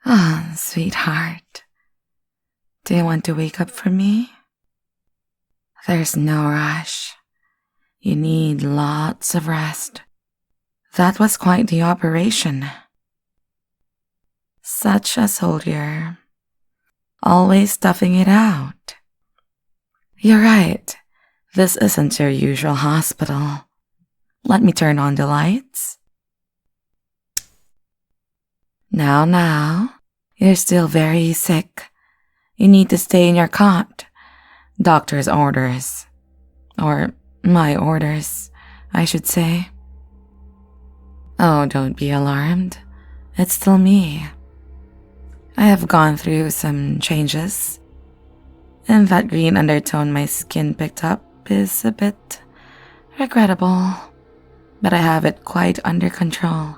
Ah, sweetheart. Do you want to wake up for me? There's no rush. You need lots of rest. That was quite the operation. Such a soldier. Always toughing it out. You're right. This isn't your usual hospital. Let me turn on the lights. Now, you're still very sick. You need to stay in your cot. Doctor's orders. Or my orders, I should say. Oh, don't be alarmed. It's still me. I have gone through some changes, and that green undertone my skin picked up is a bit regrettable, but I have it quite under control.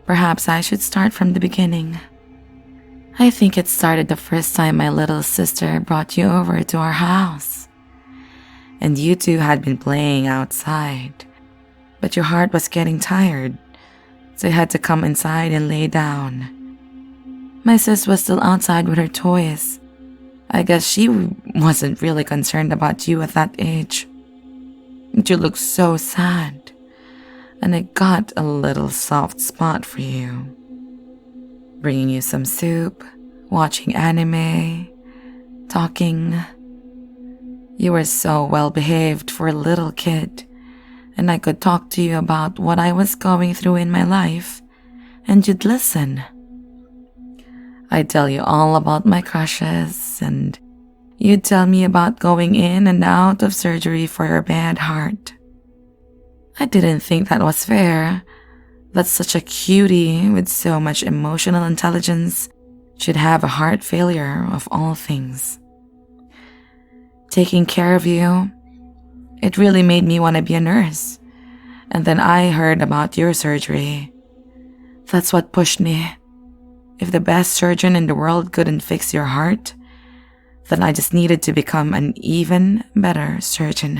Perhaps I should start from the beginning. I think it started the first time my little sister brought you over to our house. And you two had been playing outside, but your heart was getting tired, so you had to come inside and lay down. My sis was still outside with her toys. I guess she wasn't really concerned about you at that age. But you looked so sad, and I got a little soft spot for you. Bringing you some soup, watching anime, talking. You were so well behaved for a little kid, and I could talk to you about what I was going through in my life, and you'd listen. I'd tell you all about my crushes, and you'd tell me about going in and out of surgery for your bad heart. I didn't think that was fair, that such a cutie with so much emotional intelligence should have a heart failure of all things. Taking care of you, it really made me want to be a nurse. And then I heard about your surgery. That's what pushed me. If the best surgeon in the world couldn't fix your heart, then I just needed to become an even better surgeon.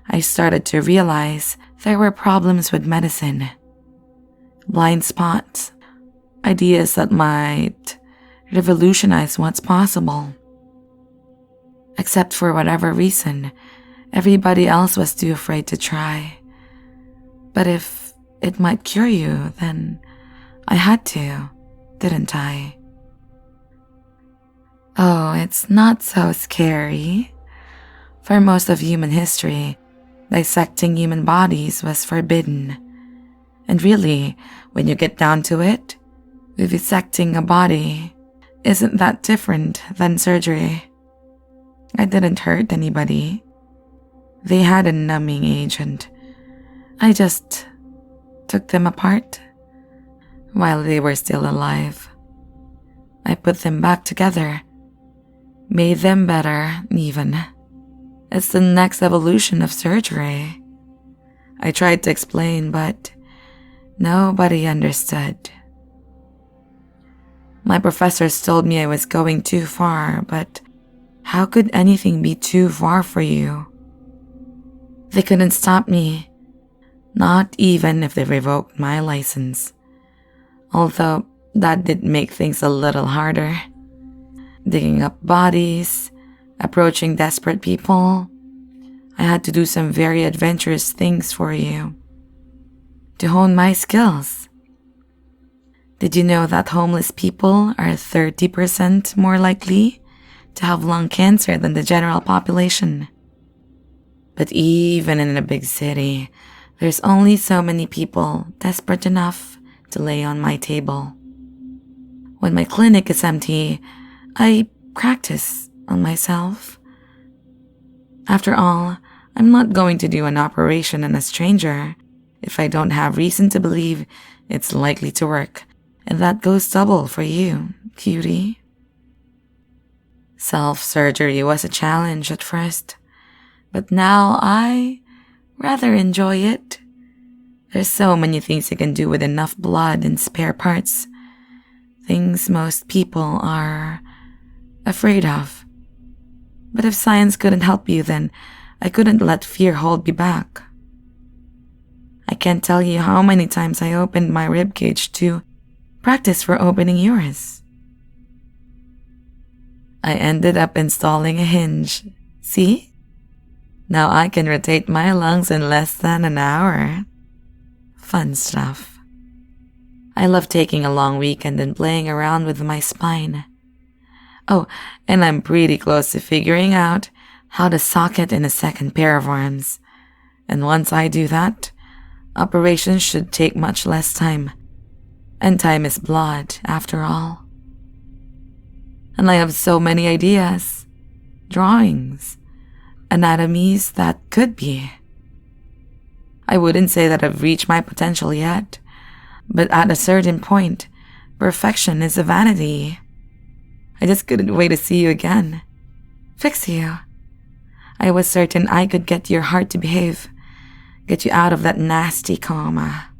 I started to realize there were problems with medicine. Blind spots, ideas that might revolutionize what's possible. Except for whatever reason, everybody else was too afraid to try. But if it might cure you, then I had to, didn't I? Oh, it's not so scary. For most of human history, dissecting human bodies was forbidden. And really, when you get down to it, vivisecting a body isn't that different than surgery. I didn't hurt anybody. They had a numbing agent. I just took them apart while they were still alive. I put them back together, made them better even. It's the next evolution of surgery. I tried to explain, but nobody understood. My professors told me I was going too far, but how could anything be too far for you? They couldn't stop me, not even if they revoked my license. Although that did make things a little harder. Digging up bodies, approaching desperate people. I had to do some very adventurous things for you to hone my skills. Did you know that homeless people are 30% more likely to have lung cancer than the general population? But even in a big city, there's only so many people desperate enough to lay on my table. When my clinic is empty, I practice on myself. After all, I'm not going to do an operation on a stranger if I don't have reason to believe it's likely to work, and that goes double for you, cutie. Self-surgery was a challenge at first, but now I rather enjoy it. There's so many things you can do with enough blood and spare parts. Things most people are afraid of. But if science couldn't help you, then I couldn't let fear hold me back. I can't tell you how many times I opened my ribcage to practice for opening yours. I ended up installing a hinge. See? Now I can rotate my lungs in less than an hour. Fun stuff. I love taking a long weekend and playing around with my spine. Oh, and I'm pretty close to figuring out how to socket in a second pair of arms. And once I do that, operations should take much less time. And time is blood, after all. And I have so many ideas, drawings, anatomies that could be. I wouldn't say that I've reached my potential yet, but at a certain point, perfection is a vanity. I just couldn't wait to see you again. Fix you. I was certain I could get your heart to behave, get you out of that nasty coma.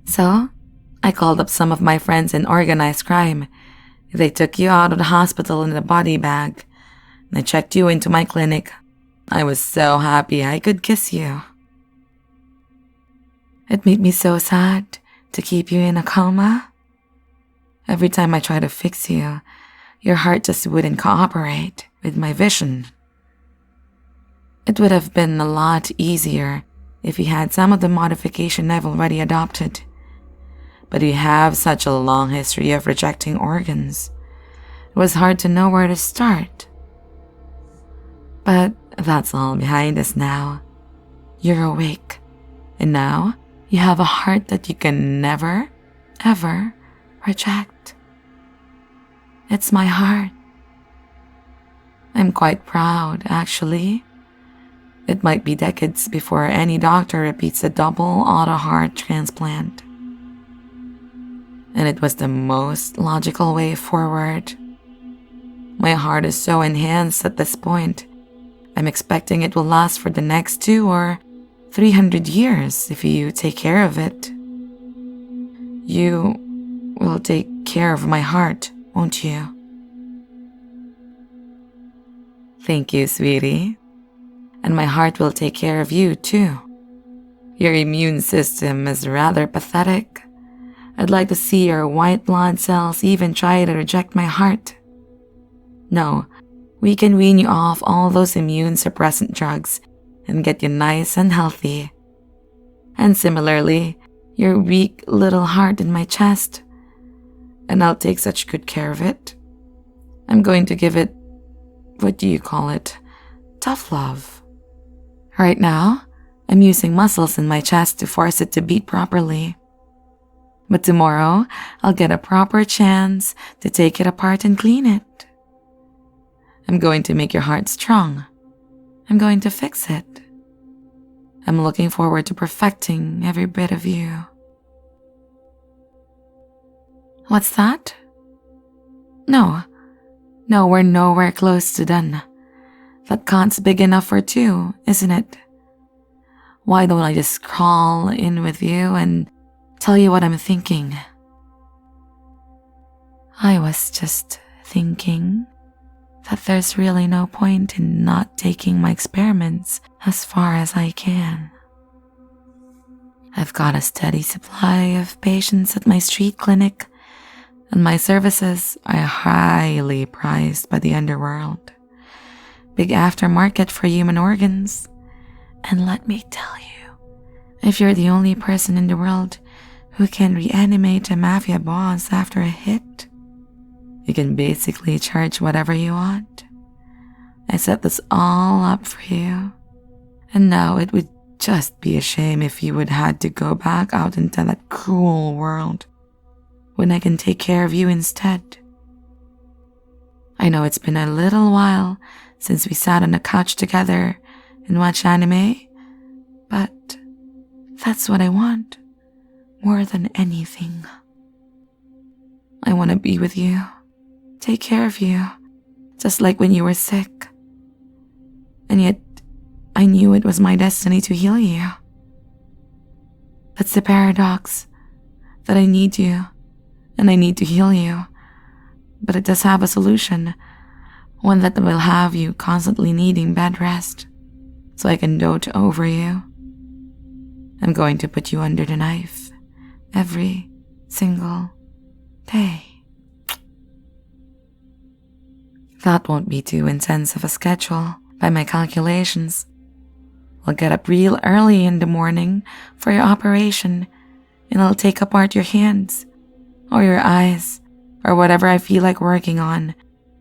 So, I called up some of my friends in organized crime. They took you out of the hospital in a body bag, and I checked you into my clinic. I was so happy I could kiss you. It made me so sad to keep you in a coma. Every time I try to fix you, your heart just wouldn't cooperate with my vision. It would have been a lot easier if you had some of the modification I've already adopted. But you have such a long history of rejecting organs. It was hard to know where to start. But that's all behind us now. You're awake. And now you have a heart that you can never, ever reject. It's my heart. I'm quite proud, actually. It might be decades before any doctor repeats a double auto heart transplant. And it was the most logical way forward. My heart is so enhanced at this point. I'm expecting it will last for the next 200 or 300 years if you take care of it. You will take care of my heart, won't you? Thank you, sweetie. And my heart will take care of you, too. Your immune system is rather pathetic. I'd like to see your white blood cells even try to reject my heart. No, we can wean you off all those immune suppressant drugs and get you nice and healthy. And similarly, your weak little heart in my chest. And I'll take such good care of it. I'm going to give it, what do you call it? Tough love. Right now, I'm using muscles in my chest to force it to beat properly. But tomorrow, I'll get a proper chance to take it apart and clean it. I'm going to make your heart strong. I'm going to fix it. I'm looking forward to perfecting every bit of you. What's that? No, we're nowhere close to done. That cot's big enough for two, isn't it? Why don't I just crawl in with you and tell you what I'm thinking? I was just thinking that there's really no point in not taking my experiments as far as I can. I've got a steady supply of patients at my street clinic, and my services are highly prized by the underworld. Big aftermarket for human organs. And let me tell you, if you're the only person in the world who can reanimate a mafia boss after a hit, you can basically charge whatever you want. I set this all up for you. And now it would just be a shame if you would had to go back out into that cruel world when I can take care of you instead. I know it's been a little while since we sat on a couch together and watched anime, but that's what I want more than anything. I want to be with you, take care of you, just like when you were sick. And yet, I knew it was my destiny to heal you. That's the paradox, that I need you, and I need to heal you. But it does have a solution, one that will have you constantly needing bed rest, so I can dote over you. I'm going to put you under the knife every single day. That won't be too intense of a schedule by my calculations. I'll get up real early in the morning for your operation, and I'll take apart your hands or your eyes or whatever I feel like working on,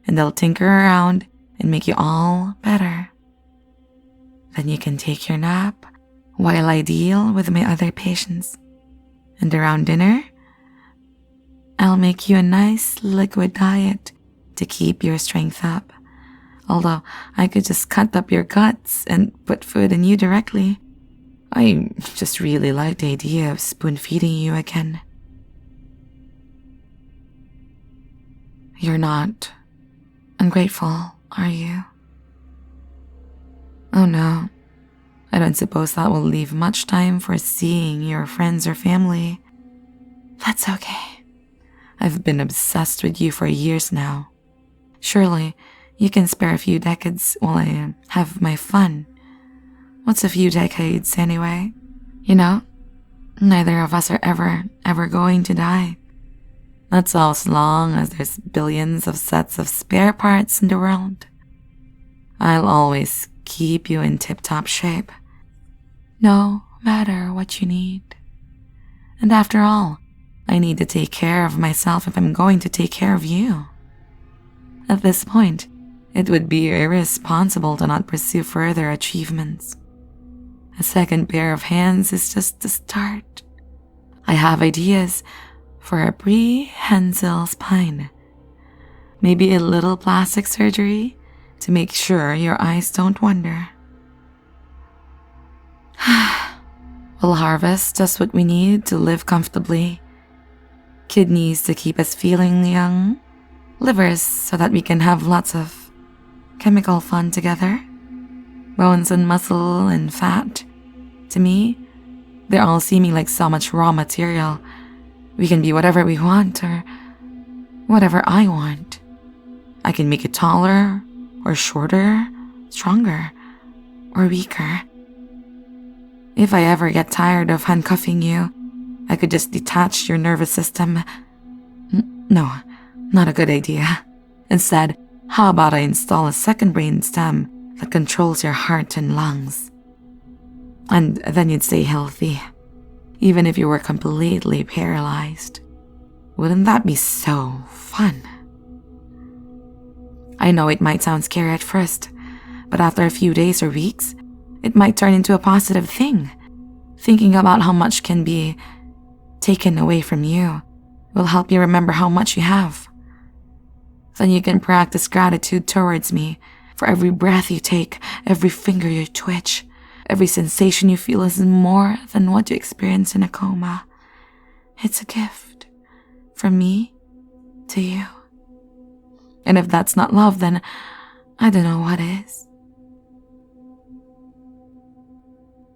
and I'll tinker around and make you all better. Then you can take your nap while I deal with my other patients. And around dinner, I'll make you a nice liquid diet to keep your strength up. Although I could just cut up your guts and put food in you directly. I just really like the idea of spoon-feeding you again. You're not ungrateful, are you? Oh no, I don't suppose that will leave much time for seeing your friends or family. That's okay. I've been obsessed with you for years now. Surely, you can spare a few decades while I have my fun. What's a few decades anyway? You know, neither of us are ever going to die. That's all as long as there's billions of sets of spare parts in the world. I'll always keep you in tip-top shape, no matter what you need. And after all, I need to take care of myself if I'm going to take care of you. At this point, it would be irresponsible to not pursue further achievements. A second pair of hands is just the start. I have ideas for a prehensile spine. Maybe a little plastic surgery to make sure your eyes don't wander. We'll harvest just what we need to live comfortably. Kidneys to keep us feeling young. Livers so that we can have lots of chemical fun together. Bones and muscle and fat. To me, they're all seeming like so much raw material. We can be whatever we want or whatever I want. I can make it taller or shorter, stronger or weaker. If I ever get tired of handcuffing you, I could just detach your nervous system. No, not a good idea. Instead, how about I install a second brain stem that controls your heart and lungs? And then you'd stay healthy, even if you were completely paralyzed. Wouldn't that be so fun? I know it might sound scary at first, but after a few days or weeks, it might turn into a positive thing. Thinking about how much can be taken away from you will help you remember how much you have. Then you can practice gratitude towards me for every breath you take, every finger you twitch. Every sensation you feel is more than what you experience in a coma. It's a gift from me to you. And if that's not love, then I don't know what is.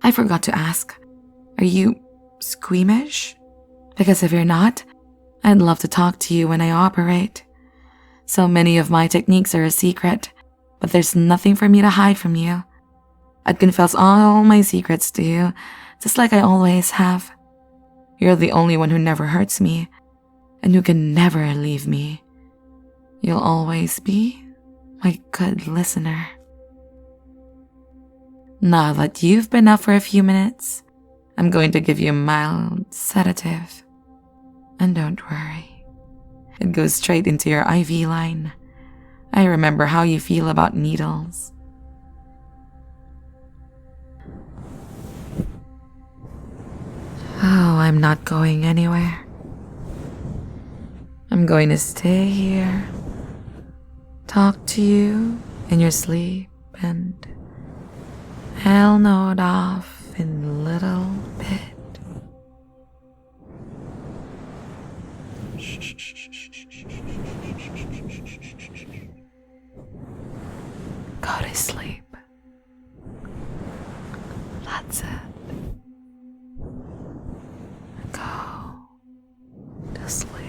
I forgot to ask, are you squeamish? Because if you're not, I'd love to talk to you when I operate. So many of my techniques are a secret, but there's nothing for me to hide from you. I'd confess all my secrets to you, just like I always have. You're the only one who never hurts me, and who can never leave me. You'll always be my good listener. Now that you've been up for a few minutes, I'm going to give you a mild sedative. And don't worry, it goes straight into your IV line. I remember how you feel about needles. Oh, I'm not going anywhere. I'm going to stay here, talk to you in your sleep, and I'll nod off in a little bit. Go to sleep. That's it. Go to sleep.